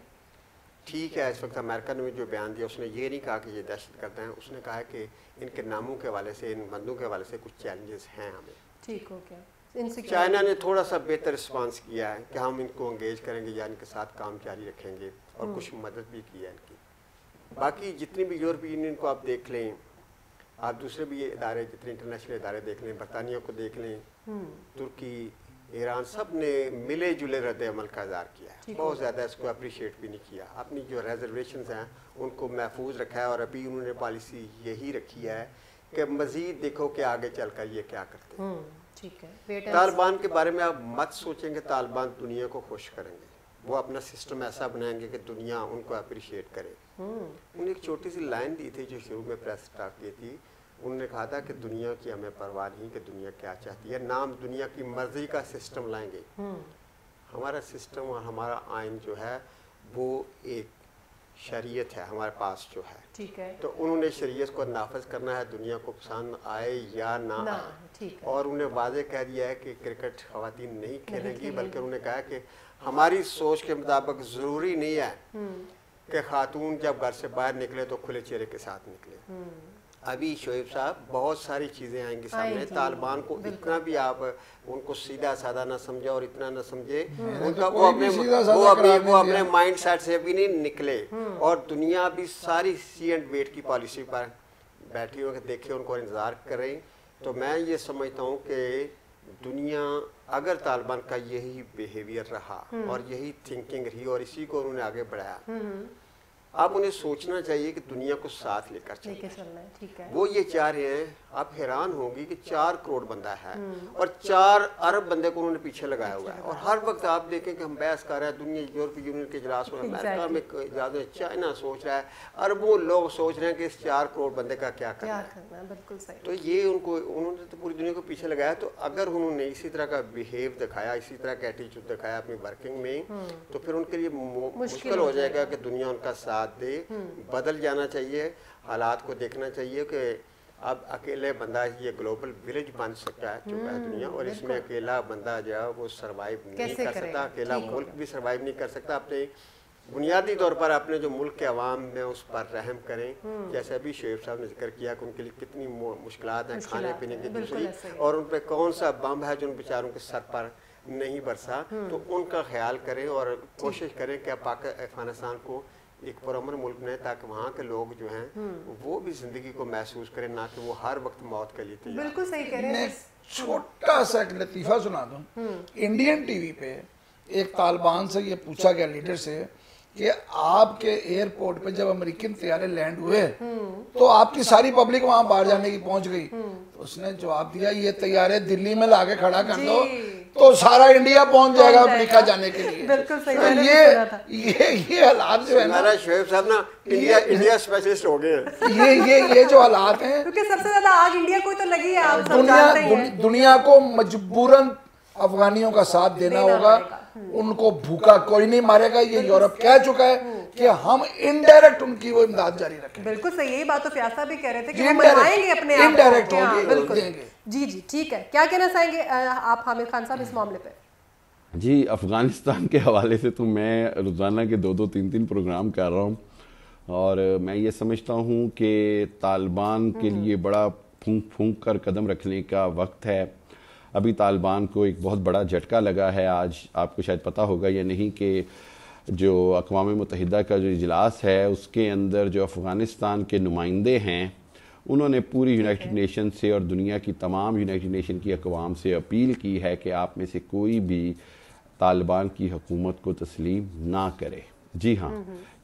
ठीक है, इस वक्त अमेरिका ने जो बयान दिया उसने ये नहीं कहा कि ये दहशतगर्द हैं, उसने कहा है कि इनके नामों के हवाले से, इन बंदों के हवाले से कुछ चैलेंजेस हैं हमें। ठीक हो गया। चाइना ने थोड़ा सा बेहतर रिस्पांस किया है कि हम इनको एंगेज करेंगे या इनके साथ काम जारी रखेंगे, और कुछ मदद भी की है इनकी। बाकी जितनी भी यूरोपीय यूनियन को आप देख लें, आप दूसरे भी इदारे, जितने इंटरनेशनल इदारे देख लें, बरतानिया को देख लें, तुर्की, ईरान, सब ने मिले जुले रद्द अमल का इज़हार किया है। बहुत ज़्यादा इसको अप्रिशिएट भी नहीं किया। अपनी जो रिजर्वेशंस हैं उनको महफूज रखा है, और अभी उन्होंने पॉलिसी यही रखी है कि मज़ीद देखो कि आगे चलकर ये क्या करते हैं। ठीक है। तालिबान के बारे में आप मत सोचेंगे तालिबान दुनिया को खुश करेंगे, वो अपना सिस्टम ऐसा बनाएंगे कि दुनिया उनको अप्रिशिएट करे। उन्होंने एक छोटी सी लाइन दी थी जो शुरू में प्रेस स्टार्ट की थी, उन्होंने कहा था कि दुनिया की हमें परवाह नहीं कि दुनिया क्या चाहती है, नाम दुनिया की मर्जी का सिस्टम लाएंगे। हमारा सिस्टम और हमारा आइन जो है वो एक शरीयत है हमारे पास जो है। ठीक है। तो उन्होंने शरीयत को नाफज करना है, दुनिया को पसंद आए या ना आए। और उन्हें वाजे कह दिया है कि क्रिकेट खवातीन नहीं खेलेंगी, बल्कि उन्होंने कहा कि हमारी सोच के मुताबिक ज़रूरी नहीं है कि खातून जब घर से बाहर निकले तो खुले चेहरे के साथ निकले। अभी शोएब साहब बहुत सारी चीज़ें आएंगी सामने। तालिबान को इतना भी आप उनको सीधा साधा ना समझे और इतना ना समझे, उनका वो अपने माइंड सेट से भी नहीं निकले। और दुनिया भी सारी सी एंड वेट की पॉलिसी पर बैठी हुई देखे, उनको इंतज़ार करें। तो मैं ये समझता हूँ कि दुनिया अगर तालिबान का यही बिहेवियर रहा और यही थिंकिंग रही और इसी को उन्होंने आगे बढ़ाया, आप उन्हें सोचना चाहिए कि दुनिया को साथ लेकर चलना है। ठीक है। वो ये चाह रहे हैं, आप हैरान होंगी कि 4 करोड़ बंदा है और 4 अरब बंदे को उन्होंने पीछे लगाया हुआ है। और हर वक्त आप देखें कि हम बहस कर रहे हैं, दुनिया यूरोपीय यूनियन के इजलास में, अमेरिका में ज़्यादा, चाइना सोच रहा है, अरबों लोग सोच रहे हैं कि इस 4 करोड़ बंदे का क्या करना है। बिल्कुल सही। तो ये उन्होंने तो पूरी दुनिया को पीछे लगाया। तो अगर उन्होंने इसी तरह का बिहेव दिखाया, इसी तरह का एटीट्यूड दिखाया अपनी वर्किंग में, तो फिर उनके लिए मुश्किल हो जाएगा कि दुनिया उनका साथ दे। बदल जाना चाहिए, हालात को देखना चाहिए कि अब अकेले बंदा ये ग्लोबल विलेज बन सकता है चुका है दुनिया, और इसमें अकेला बंदा जो है वो सरवाइव नहीं कर सकता, अकेला मुल्क भी सरवाइव नहीं कर सकता। अपने बुनियादी तौर पर अपने जो मुल्क के अवाम में उस पर रहम करें। जैसे अभी शोएब साहब ने जिक्र किया कि उनके लिए कितनी मुश्किलात हैं खाने पीने की दूसरी, और उन पर कौन सा बम है जो उन बेचारों के सर पर नहीं बरसा। तो उनका ख्याल करें और कोशिश करें कि अफगानिस्तान को एक पुरअमन मुल्क ने, ताकि वहाँ के लोग जो हैं वो भी जिंदगी को महसूस करें, ना कि वो हर वक्त मौत के लिए तैयार। बिल्कुल सही कह रहे हैं। छोटा सा एक लतीफ़ा सुना दूं। इंडियन टीवी पे एक तालिबान से ये पूछा गया, लीडर से, कि आपके एयरपोर्ट पे जब अमेरिकन तैयारे लैंड हुए तो आपकी सारी पब्लिक वहां बाहर जाने की पहुंच गई। तो उसने जवाब दिया, ये तैयारे दिल्ली में लाके खड़ा कर दो तो सारा इंडिया पहुंच जाएगा अमेरिका जाने के लिए। बिल्कुल सही। तो ये हालात जो है ना, शोएब साहब ना इंडिया स्पेशलिस्ट हो गए हैं। ये जो हालात हैं, क्योंकि सबसे ज्यादा आग इंडिया को तो लगी है। आप सब जानते हैं। दुनिया को मजबूरन अफगानियों का साथ देना होगा। उनको भूखा कोई नहीं मारेगा। ये यूरोप कह चुका है कि हम इनडायरेक्ट उनकी वो इमदाद जारी रखेंगे। बिल्कुल सही। यही बात तो फयाज साहब भी कह रहे थे कि हम बनाएंगे अपने आप इनडायरेक्ट बिल्कुल देंगे। जी ठीक है। क्या कहना चाहेंगे आप हामिद खान साहब इस मामले पे? जी, अफगानिस्तान के हवाले से तो मैं रोज़ाना के 2-2, 3-3 प्रोग्राम कर रहा हूँ, और मैं ये समझता हूँ कि तालिबान के लिए बड़ा फूंक कर कदम रखने का वक्त है। अभी तालिबान को एक बहुत बड़ा झटका लगा है। आज आपको शायद पता होगा या नहीं कि जो अक़वाम मुत्तहिदा का जो इजलास है उसके अंदर जो अफ़गानिस्तान के नुमाइंदे हैं, उन्होंने पूरी यूनाइटेड नेशन से और दुनिया की तमाम यूनाइटेड नेशन की अक़वाम से अपील की है कि आप में से कोई भी तालिबान की हुकूमत को तस्लीम ना करे। जी हाँ,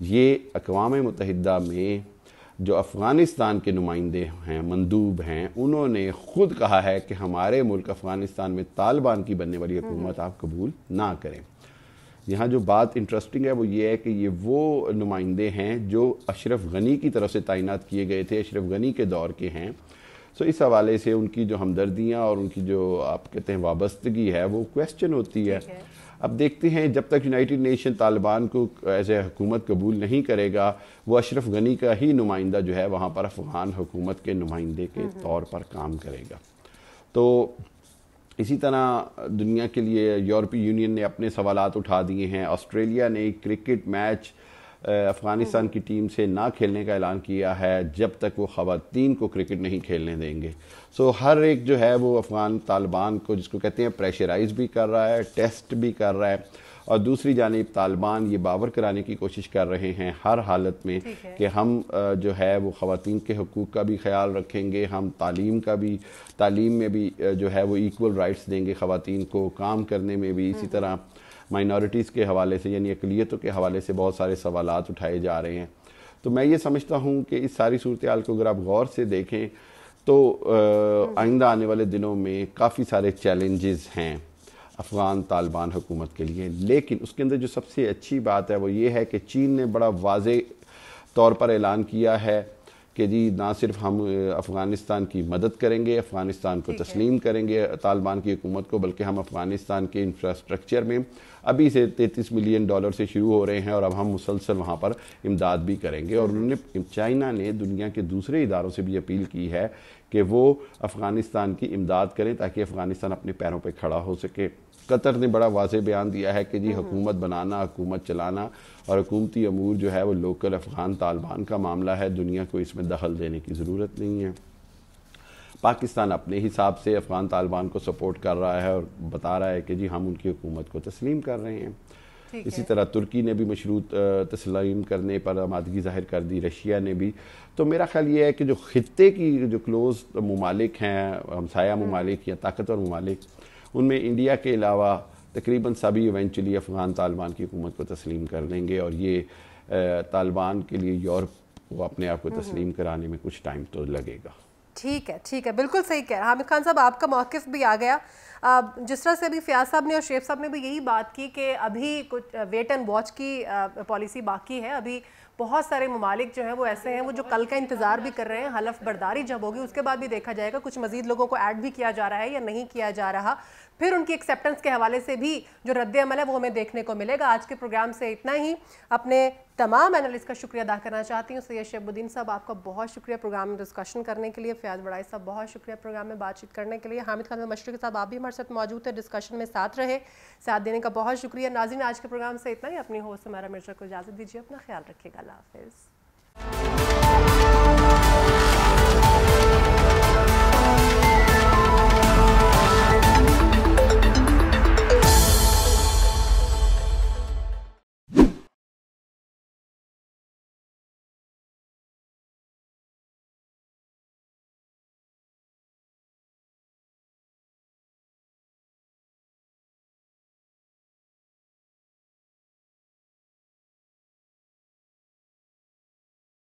ये अक़वाम मुत्तहिदा में जो अफ़गानिस्तान के नुमाइंदे हैं, मंदूब हैं, उन्होंने ख़ुद कहा है कि हमारे मुल्क अफ़गानिस्तान में तालिबान की बनने वाली हुकूमत आप कबूल ना करें। यहाँ जो बात इंटरेस्टिंग है वो ये है कि ये वो नुमाइंदे हैं जो अशरफ गनी की तरफ से तैनात किए गए थे, अशरफ गनी के दौर के हैं। सो इस हवाले से उनकी जो हमदर्दियाँ और उनकी जो आप कहते हैं वाबस्तगी है वो क्वेश्चन होती है। अब देखते हैं, जब तक यूनाइटेड नेशन तालिबान को एज ए हुकूमत कबूल नहीं करेगा, वो अशरफ गनी का ही नुमाइंदा जो है वहाँ पर अफ़गान हुकूमत के नुमाइंदे के तौर पर काम करेगा। तो इसी तरह दुनिया के लिए यूरोपीय यूनियन ने अपने सवालात उठा दिए हैं। ऑस्ट्रेलिया ने क्रिकेट मैच अफ़गानिस्तान की टीम से ना खेलने का ऐलान किया है जब तक वो ख़वातीन को क्रिकेट नहीं खेलने देंगे। सो हर एक जो है वो अफ़गान तालिबान को, जिसको कहते हैं, प्रेशराइज़ भी कर रहा है, टेस्ट भी कर रहा है, और दूसरी जानिब तालिबान ये बावर कराने की कोशिश कर रहे हैं हर हालत में कि हम जो है वो ख़वातीन के हकूक़ का भी ख्याल रखेंगे, हम तालीम में भी जो है वो इक्वल राइट्स देंगे ख़वातीन को, काम करने में भी। इसी तरह माइनॉरिटीज़ के हवाले से, यानी अक़लियतों के हवाले से बहुत सारे सवालात उठाए जा रहे हैं। तो मैं ये समझता हूँ कि इस सारी सूरत हाल को अगर आप गौर से देखें तो आइंदा आने वाले दिनों में काफ़ी सारे चैलेंजेस हैं अफ़गान तालिबान हुकूमत के लिए। लेकिन उसके अंदर जो सबसे अच्छी बात है वो ये है कि चीन ने बड़ा वाज़े तौर पर ऐलान किया है कि जी ना सिर्फ हम अफ़गानिस्तान की मदद करेंगे, अफ़गानिस्तान को तस्लीम करेंगे तालिबान की हुकूमत को, बल्कि हम अफ़गानिस्तान के इंफ्रास्ट्रक्चर में अभी से $33 मिलियन से शुरू हो रहे हैं और अब हम मुसलसल वहाँ पर इमदाद भी करेंगे। और उन्होंने, चाइना ने दुनिया के दूसरे इदारों से भी अपील की है कि वो अफ़गानिस्तान की इमदाद करें ताकि अफ़गानिस्तान अपने पैरों पर खड़ा हो सके। कतर ने बड़ा वाज़े बयान दिया है कि जी हुकूमत बनाना, हुकूमत चलाना और हुकूमती अमूर जो है वो लोकल अफ़गान तालिबान का मामला है, दुनिया को इसमें दखल देने की ज़रूरत नहीं है। पाकिस्तान अपने हिसाब से अफ़गान तालिबान को सपोर्ट कर रहा है और बता रहा है कि जी हम उनकी हुकूमत को तस्लीम कर रहे हैं। इसी तरह तुर्की ने भी मशरूत तस्लीम करने पर आमादगी ज़ाहिर कर दी, रशिया ने भी। तो मेरा ख्याल ये है कि जो खित्ते की जो क्लोज़ ममालिक हैं, हमसाया ममालिक या ताकतवर ममालिक, उनमें इंडिया के अलावा तकरीबन सभी इवेंचुअली अफ़गान तालिबान की हुकूमत को तस्लीम कर लेंगे और ये तालिबान के लिए यूरोप को अपने आप को तस्लीम कराने में कुछ टाइम तो लगेगा। ठीक है, बिल्कुल सही कह रहे हैं हामिद खान साहब, आपका मौक़िफ़ भी आ गया। जिस तरह से अभी फ़याज़ साहब ने और शेख साहब ने भी यही बात की कि अभी कुछ वेट एंड वॉच की पॉलिसी बाकी है। अभी बहुत सारे ममालिक जो हैं वो ऐसे हैं वो जो कल का इंतज़ार भी कर रहे हैं, हलफ बर्दारी जब होगी उसके बाद भी देखा जाएगा कुछ मज़ीद लोगों को ऐड भी किया जा रहा है या नहीं किया जा रहा, फिर उनकी एक्सेप्टेंस के हवाले से भी जो रद्द-ए-अमल है वो हमें देखने को मिलेगा। आज के प्रोग्राम से इतना ही। अपने तमाम एनालिस्ट का शुक्रिया अदा करना चाहती हूँ। सैयद शहाबुद्दीन साहब, आपका बहुत शुक्रिया प्रोग्राम में डिस्कशन करने के लिए। फ़याज़ बड़ाई साहब, बहुत शुक्रिया प्रोग्राम में बातचीत करने के लिए। हामिद खान मशरक़ी साहब, आप भी हमारे साथ मौजूद थे, डिस्कशन में साथ रहे, साथ देने का बहुत शुक्रिया। नाज़रीन, आज के प्रोग्राम से इतना ही। अपनी होस्ट हमारा मिर्जा को इजाज़त दीजिए, अपना ख्याल रखिएगा। अल्लाह हाफ़िज़।